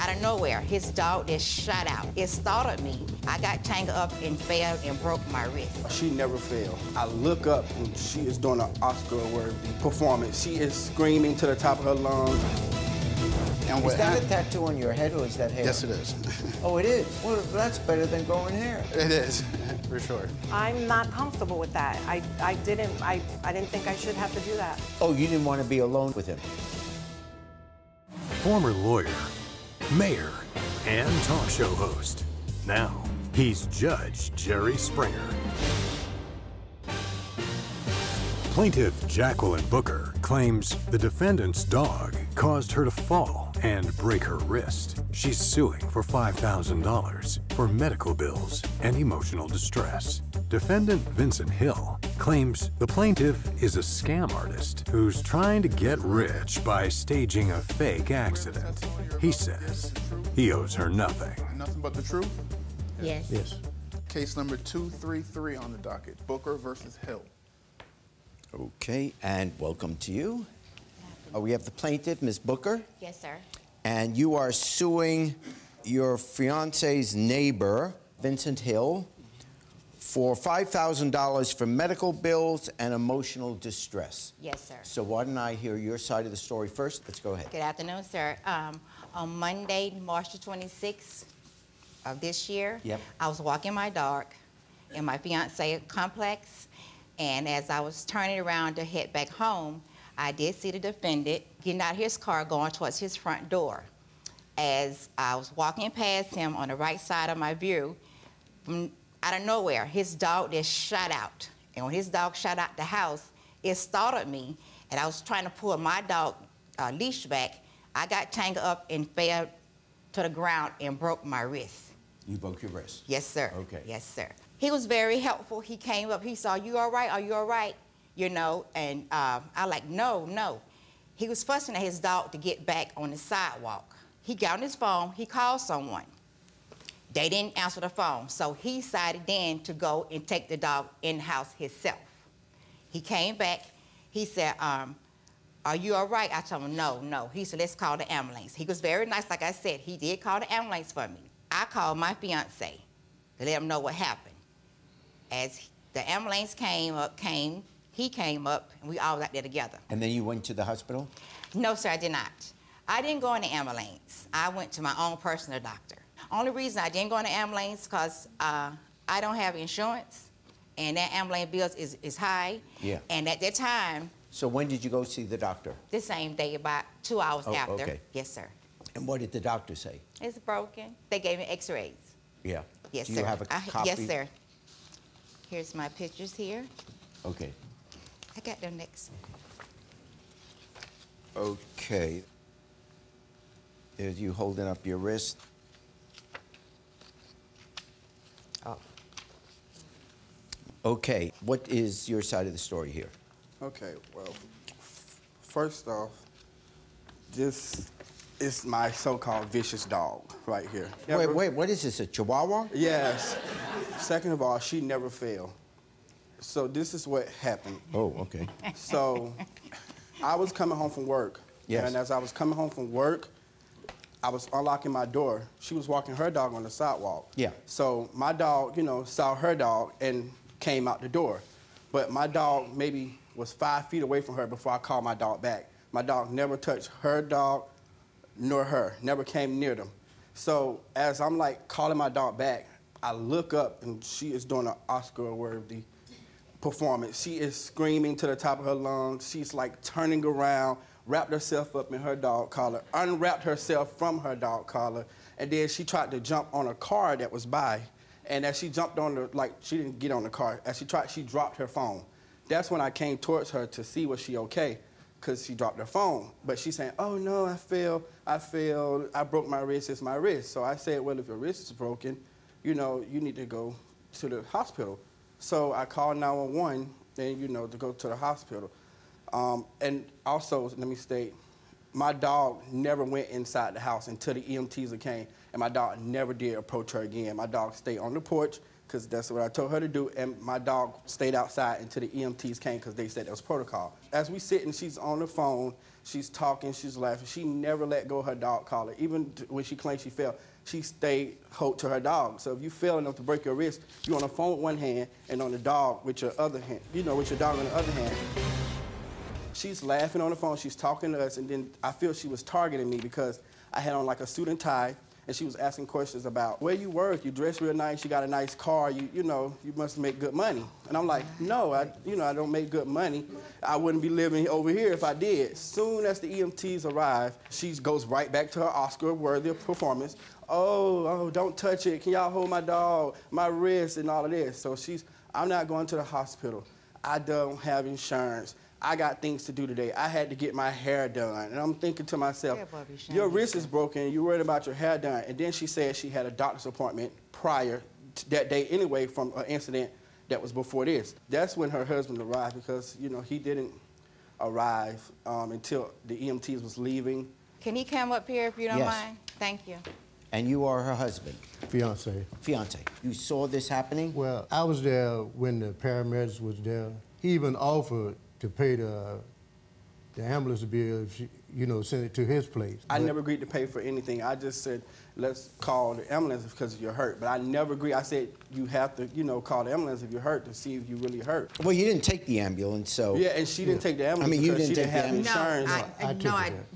out of nowhere, his dog just shot out. It startled me. I got tangled up and fell and broke my wrist. She never failed. I look up and she is doing an Oscar-worthy performance. She is screaming to the top of her lungs. And is that a tattoo on your head or is that hair? Yes, it is. Oh, it is? Well, that's better than growing hair. It is, for sure. I'm not comfortable with that. I didn't think I should have to do that. Oh, you didn't want to be alone with him? Former lawyer, mayor, and talk show host. Now, he's Judge Jerry Springer. Plaintiff Jacqueline Booker claims the defendant's dog caused her to fall and break her wrist. She's suing for $5,000 for medical bills and emotional distress. Defendant Vincent Hill claims the plaintiff is a scam artist who's trying to get rich by staging a fake accident. He says he owes her nothing. Nothing but the truth? Yes. Yes. Case number 233 on the docket, Booker versus Hill. Okay, and welcome to you. We have the plaintiff, Ms. Booker. Yes, sir. And you are suing your fiance's neighbor, Vincent Hill, for $5,000 for medical bills and emotional distress. Yes, sir. So why don't I hear your side of the story first? Let's go ahead. Good afternoon, sir. On Monday, March the 26th of this year, Yep. I was walking my dog in my fiance complex, and as I was turning around to head back home, I did see the defendant getting out of his car going towards his front door. As I was walking past him on the right side of my view, from out of nowhere, his dog just shot out. And when his dog shot out the house, it startled me, and I was trying to pull my dog leash back. I got tangled up and fell to the ground and broke my wrist. You broke your wrist? Yes, sir. Okay. Yes, sir. He was very helpful. He came up, he saw, "You all right? Are you all right?" You know, and I like, no. He was fussing at his dog to get back on the sidewalk. He got on his phone, he called someone. They didn't answer the phone, so he decided then to go and take the dog in-house himself. He came back, he said, "Are you all right?" I told him, no. He said, "Let's call the ambulance." He was very nice, like I said. He did call the ambulance for me. I called my fiance to let him know what happened. As the ambulance he came up, and we all got there together. And then you went to the hospital? No, sir, I did not. I didn't go in the ambulance. I went to my own personal doctor. Only reason I didn't go in the ambulance because I don't have insurance, and that ambulance bill is high. Yeah. And at that time... So when did you go see the doctor? The same day, about 2 hours after. Okay. Yes, sir. And what did the doctor say? It's broken. They gave me x-rays. Yeah. Yes, Do sir. you have a copy? Yes, sir. Here's my pictures here. Okay. I got them next. Okay. There's you holding up your wrist. Oh. Okay. What is your side of the story here? Okay, well, first off, this is my so-called vicious dog right here. Wait, what is this, a Chihuahua? Yes. Second of all, she never failed. So this is what happened. Oh, okay. So I was coming home from work. Yes. And as I was coming home from work, I was unlocking my door. She was walking her dog on the sidewalk. Yeah. So my dog, saw her dog and came out the door. But my dog maybe was 5 feet away from her before I called my dog back. My dog never touched her dog nor her, never came near them. So as I'm like calling my dog back, I look up and she is doing an Oscar-worthy performance. She is screaming to the top of her lungs. She's like turning around, wrapped herself up in her dog collar, unwrapped herself from her dog collar, and then she tried to jump on a car that was by. And as she jumped on the, she didn't get on the car. As she dropped her phone. That's when I came towards her to see was she okay, because she dropped her phone. But she's saying, "Oh no, I fell, I broke my wrist, it's my wrist." So I said, well, if your wrist is broken, you need to go to the hospital. So I called 911 and, to go to the hospital. And also, let me state, my dog never went inside the house until the EMTs came, and my dog never did approach her again. My dog stayed on the porch, because that's what I told her to do, and my dog stayed outside until the EMTs came because they said that was protocol. As we sit and she's on the phone, she's talking, she's laughing. She never let go of her dog collar. Even when she claimed she fell, she stayed hold to her dog. So if you fell enough to break your wrist, you're on the phone with one hand and on the dog with your other hand, with your dog on the other hand. She's laughing on the phone, she's talking to us, and then I feel she was targeting me because I had on like a suit and tie, and she was asking questions about where you work, you dress real nice, you got a nice car, you must make good money. And I'm like, no, I don't make good money. I wouldn't be living over here if I did. Soon as the EMTs arrive, she goes right back to her Oscar-worthy performance. Oh, don't touch it. Can y'all hold my dog, my wrist, and all of this? So I'm not going to the hospital. I don't have insurance. I got things to do today. I had to get my hair done. And I'm thinking to myself, your wrist is broken, you're worried about your hair done. And then she said she had a doctor's appointment prior to that day anyway from an incident that was before this. That's when her husband arrived because, he didn't arrive until the EMTs was leaving. Can he come up here if you don't mind? Thank you. And you are her husband? Fiance. Fiance. You saw this happening? Well, I was there when the paramedics was there. He even offered to pay the ambulance bill if she, send it to his place. I never agreed to pay for anything. I just said, let's call the ambulance because you're hurt. But I never agreed. I said, you have to, call the ambulance if you're hurt to see if you really hurt. Well, you didn't take the ambulance, so... Yeah, and she didn't take the ambulance because she didn't have insurance.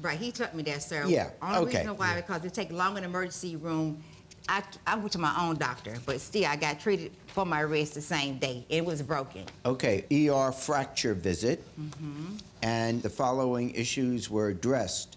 Right, he took me there, sir. Yeah, Only reason why, because it takes long in the emergency room. I went to my own doctor, but still, I got treated for my wrist the same day. It was broken. Okay, ER fracture visit, and the following issues were addressed.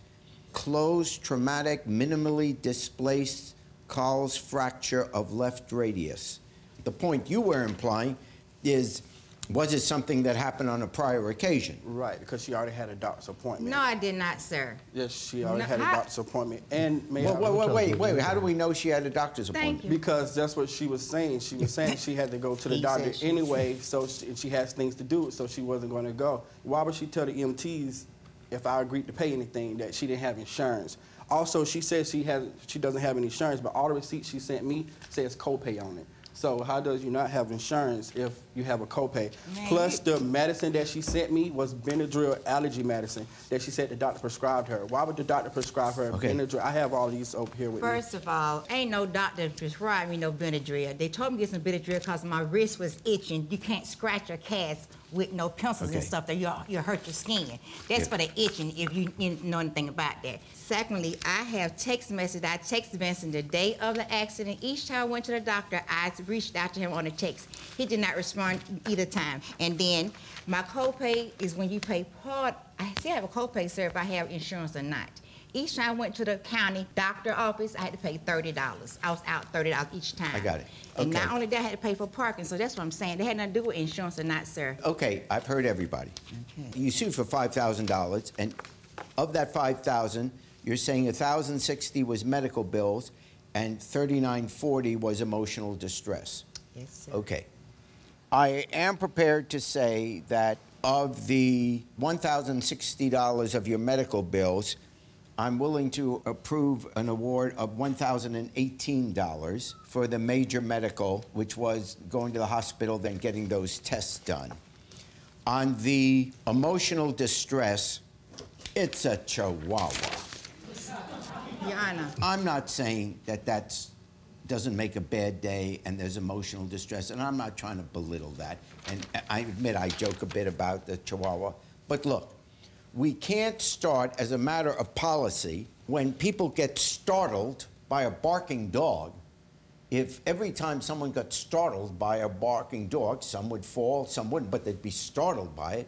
Closed, traumatic, minimally displaced, Carl's fracture of left radius. The point you were implying is, was it something that happened on a prior occasion? Right, because she already had a doctor's appointment. No, I did not, sir. Yes, she already had a doctor's appointment. And wait, how do we know she had a doctor's appointment? Thank you. Because that's what she was saying. She was saying she had to go to the doctor anyway, so she has things to do, so she wasn't going to go. Why would she tell the EMTs if I agreed to pay anything that she didn't have insurance? Also, she says she doesn't have any insurance, but all the receipts she sent me says copay on it. So how does you not have insurance if you have a copay? Plus, the medicine that she sent me was Benadryl allergy medicine that she said the doctor prescribed her. Why would the doctor prescribe her Benadryl? I have all these over here with me. First of all, ain't no doctor prescribed me no Benadryl. They told me to get some Benadryl because my wrist was itching. You can't scratch or cast with no pencils and stuff that you hurt your skin. That's for the itching if you know anything about that. Secondly, I have text message. I texted Vincent the day of the accident. Each time I went to the doctor, I reached out to him on a text. He did not respond either time. And then my copay is when you pay part. I still have a copay, sir, if I have insurance or not. Each time I went to the county doctor office, I had to pay $30. I was out $30 each time. I got it. Okay. And not only that, I had to pay for parking. So that's what I'm saying. They had nothing to do with insurance or not, sir. Okay, I've heard everybody. Okay. You sued for $5,000, and of that $5,000, you're saying $1,060 was medical bills and $3,940 was emotional distress. Yes, sir. Okay. I am prepared to say that of the $1,060 of your medical bills, I'm willing to approve an award of $1,018 for the major medical, which was going to the hospital, then getting those tests done. On the emotional distress, it's a chihuahua. Your Honor. I'm not saying that doesn't make a bad day and there's emotional distress, and I'm not trying to belittle that. And I admit I joke a bit about the chihuahua. But look, we can't start, as a matter of policy, when people get startled by a barking dog. If every time someone got startled by a barking dog, some would fall, some wouldn't, but they'd be startled by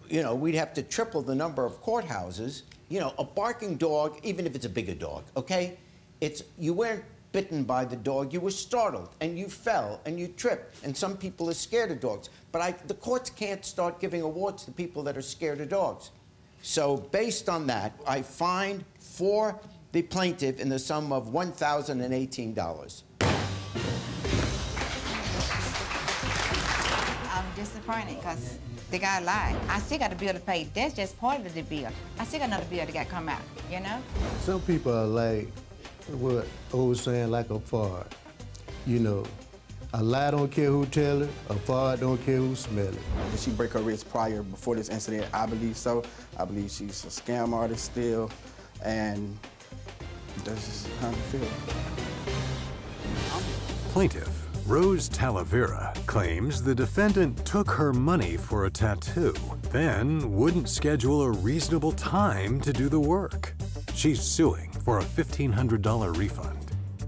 it, we'd have to triple the number of courthouses. A barking dog, even if it's a bigger dog, okay? You weren't bitten by the dog, you were startled, and you fell, and you tripped, and some people are scared of dogs. But the courts can't start giving awards to people that are scared of dogs. So based on that, I fined for the plaintiff in the sum of $1,018. I'm disappointed because the guy lied. I still got a bill to pay. That's just part of the bill. I still got another bill that got to come out, Some people are like what I was saying, like a fart. A lie don't care who tell it, a fart don't care who smell it. Did she break her wrist prior, before this incident? I believe so. I believe she's a scam artist still, and that's just how I feel. Plaintiff Rose Talavera claims the defendant took her money for a tattoo, then wouldn't schedule a reasonable time to do the work. She's suing for a $1,500 refund.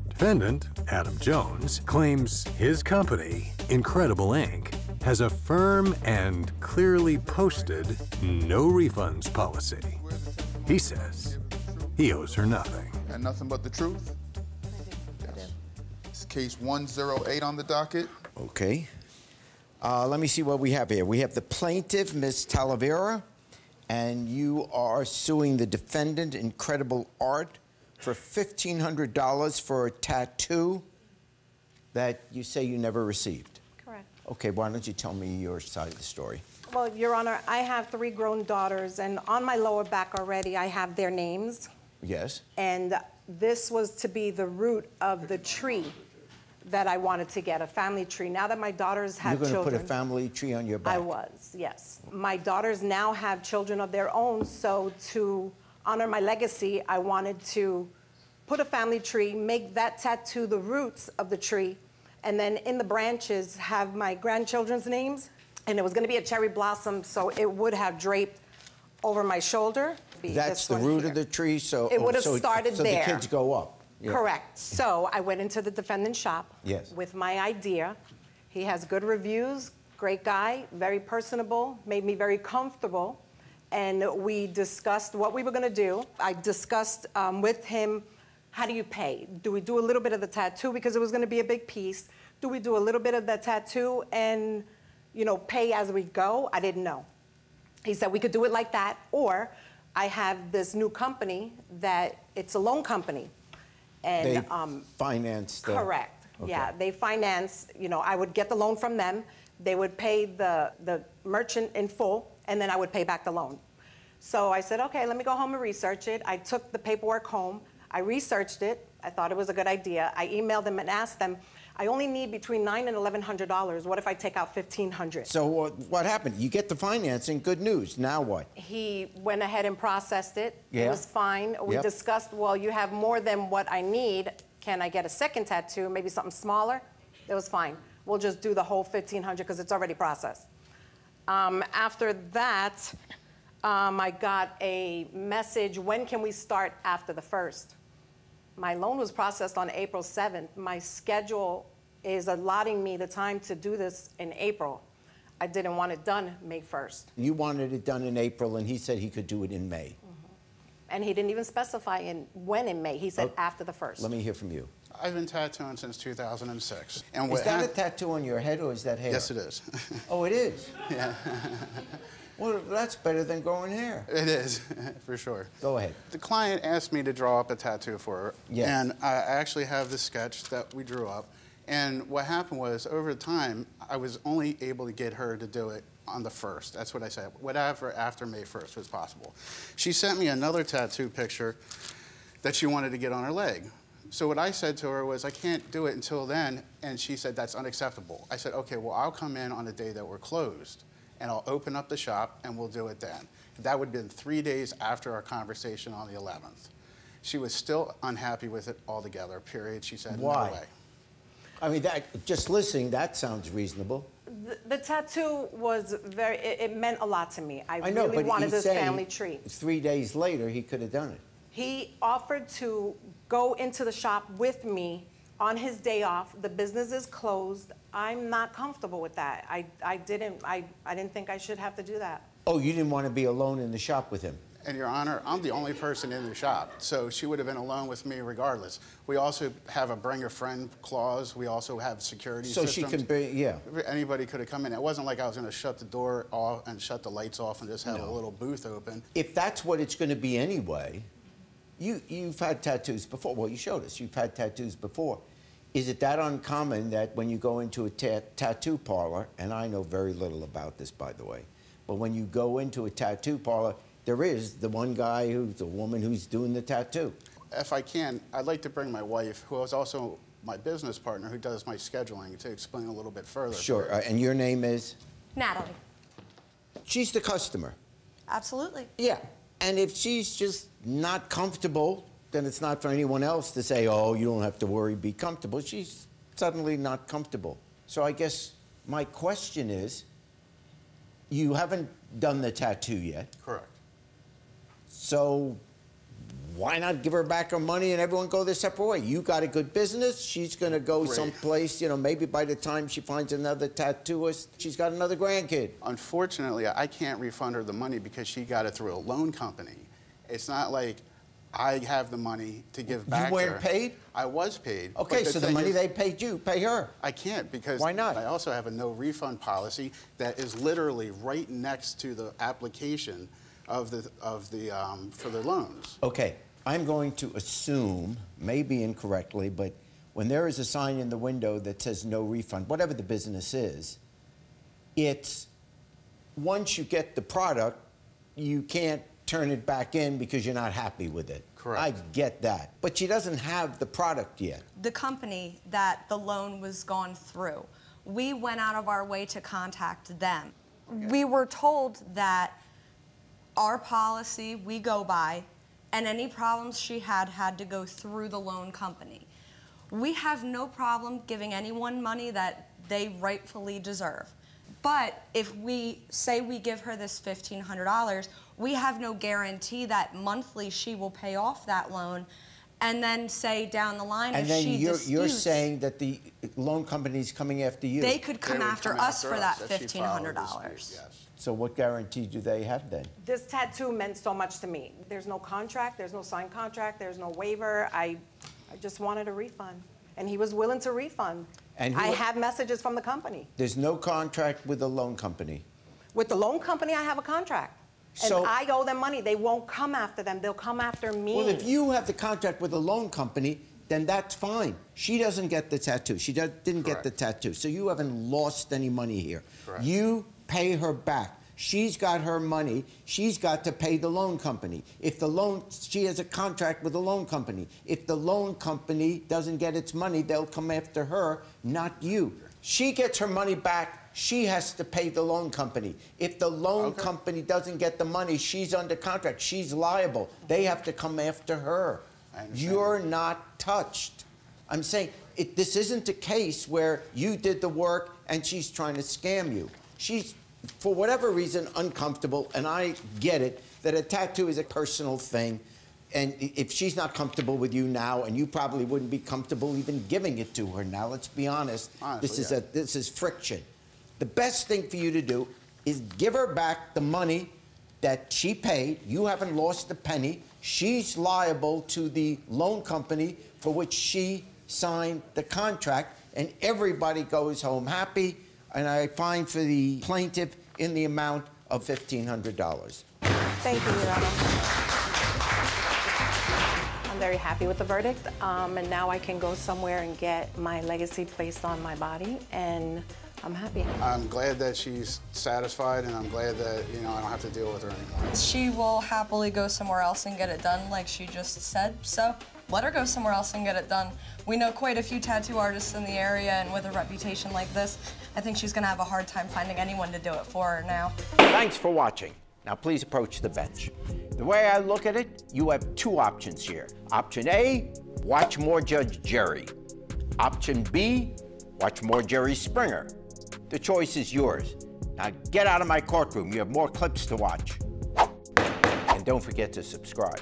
Defendant, Adam Jones, claims his company, Incredible Inc., has a firm and clearly posted no refunds policy. He says he owes her nothing. And nothing but the truth? Yes. It's case 108 on the docket. Okay. Let me see what we have here. We have the plaintiff, Ms. Talavera, and you are suing the defendant, Incredible Art, for $1,500 for a tattoo that you say you never received. Correct. Okay, why don't you tell me your side of the story? Well, Your Honor, I have 3 grown daughters, and on my lower back already, I have their names. Yes. And this was to be the root of the tree that I wanted to get, a family tree. Now that my daughters have children. You're going to put a family tree on your back? I was, yes. My daughters now have children of their own, so to honor my legacy, I wanted to put a family tree, make that tattoo the roots of the tree, and then in the branches have my grandchildren's names. And it was going to be a cherry blossom, so it would have draped over my shoulder. That's the root of the tree, so it would have started so there. So the kids go up. Yeah. Correct. So I went into the defendant's shop yes. with my idea. He has good reviews, great guy, very personable, made me very comfortable. And we discussed what we were going to do. I discussed with him, how do you pay? Do we do a little bit of the tattoo because it was going to be a big piece? Do we do a little bit of the tattoo and, you know, pay as we go? I didn't know. He said we could do it like that, or I have this new company that it's a loan company. And they finance the... Correct. Okay. Yeah, they finance, you know, I would get the loan from them. They would pay the merchant in full, and then I would pay back the loan. So I said, okay, let me go home and research it. I took the paperwork home. I researched it. I thought it was a good idea. I emailed them and asked them, I only need between $900 and $1,100. What if I take out $1,500? So what happened? You get the financing, good news. Now what? He went ahead and processed it. Yeah. It was fine. We discussed, well, you have more than what I need. Can I get a second tattoo, maybe something smaller? It was fine. We'll just do the whole $1,500 because it's already processed. After that, I got a message, when can we start after the 1st? My loan was processed on April 7th. My schedule is allotting me the time to do this in April. I didn't want it done May 1st. You wanted it done in April, and he said he could do it in May. And he didn't even specify when in May. He said after the 1st. Let me hear from you. I've been tattooing since 2006. And is that a tattoo on your head, or is that hair? Yes, it is. Oh, it is? Yeah. Well, that's better than growing hair. It is, for sure. Go ahead. The client asked me to draw up a tattoo for her. Yeah. And I actually have the sketch that we drew up. And what happened was, over time, I was only able to get her to do it on the 1st. That's what I said. Whatever after May 1st was possible. She sent me another tattoo picture that she wanted to get on her leg. So what I said to her was, I can't do it until then. And she said, that's unacceptable. I said, okay, well, I'll come in on a day that we're closed, and I'll open up the shop, and we'll do it then. That would have been 3 days after our conversation on the 11th. She was still unhappy with it altogether, period. She said, why? No way. I mean, just listening, that sounds reasonable. The tattoo was very, it meant a lot to me. I know, really but wanted he's this saying family tree. 3 days later, he could have done it. He offered to go into the shop with me on his day off. The business is closed. I'm not comfortable with that. I didn't think I should have to do that. Oh, you didn't want to be alone in the shop with him? And Your Honor, I'm the only person in the shop, so she would have been alone with me regardless. We also have a bring a friend clause. We also have security systems. So she can be, yeah. Anybody could have come in. It wasn't like I was going to shut the door off and shut the lights off and just have a little booth open. If that's what it's going to be anyway, you've had tattoos before. Well, you showed us. You've had tattoos before. Is it that uncommon that when you go into a tattoo parlor, and I know very little about this, by the way, but when you go into a tattoo parlor, there is the one guy who's the woman who's doing the tattoo. If I can, I'd like to bring my wife, who is also my business partner who does my scheduling to explain a little bit further. Sure, and your name is? Natalie. She's the customer. Absolutely. Yeah, and if she's just not comfortable, then it's not for anyone else to say, oh, you don't have to worry, be comfortable. She's suddenly not comfortable. So I guess my question is, you haven't done the tattoo yet. Correct. So why not give her back her money and everyone go their separate way? You got a good business. She's going to go someplace, you know, maybe by the time she finds another tattooist, she's got another grandkid. Unfortunately, I can't refund her the money because she got it through a loan company. It's not like I have the money to give back to her. You weren't paid? I was paid. Okay, so the money they paid you, pay her. I can't because why not? I also have a no refund policy that is literally right next to the application of the for the loans. Okay, I'm going to assume, maybe incorrectly, but when there is a sign in the window that says no refund, whatever the business is, it's once you get the product, you can't turn it back in because you're not happy with it. Correct. I get that. But she doesn't have the product yet. The company that the loan was gone through, we went out of our way to contact them. Okay. We were told that our policy we go by, and any problems she had to go through the loan company. We have no problem giving anyone money that they rightfully deserve. But if we say we give her this $1,500, we have no guarantee that monthly she will pay off that loan, and then say down the line if she disputes. And then you're saying that the loan company's coming after you. They could come after us for that $1,500. Yes. So what guarantee do they have then? This tattoo meant so much to me. There's no contract, there's no signed contract, there's no waiver. I just wanted a refund. And he was willing to refund. And I have messages from the company. There's no contract with the loan company? With the loan company, I have a contract. So, and I owe them money. They won't come after them. They'll come after me. Well, if you have the contract with the loan company, then that's fine. She doesn't get the tattoo. She didn't get the tattoo. So you haven't lost any money here. Correct. You pay her back. She's got her money. She's got to pay the loan company. If the loan, she has a contract with the loan company. If the loan company doesn't get its money, they'll come after her, not you. She gets her money back. She has to pay the loan company. If the loan company doesn't get the money, she's under contract. She's liable. They have to come after her. You're not touched. I'm saying this isn't a case where you did the work and she's trying to scam you. She's, for whatever reason, uncomfortable, and I get it, that a tattoo is a personal thing, and if she's not comfortable with you now, and you probably wouldn't be comfortable even giving it to her now, let's be honest, honestly, this is friction. The best thing for you to do is give her back the money that she paid. You haven't lost a penny. She's liable to the loan company for which she signed the contract, and everybody goes home happy. And I fine for the plaintiff in the amount of $1,500. Thank you, Your Honor. I'm very happy with the verdict, and now I can go somewhere and get my legacy placed on my body, and I'm happy. I'm glad that she's satisfied, and I'm glad that, you know, I don't have to deal with her anymore. She will happily go somewhere else and get it done, like she just said, so let her go somewhere else and get it done. We know quite a few tattoo artists in the area, and with a reputation like this, I think she's gonna have a hard time finding anyone to do it for her now. Thanks for watching. Now please approach the bench. The way I look at it, you have two options here. Option A, watch more Judge Jerry. Option B, watch more Jerry Springer. The choice is yours. Now get out of my courtroom. You have more clips to watch. And don't forget to subscribe.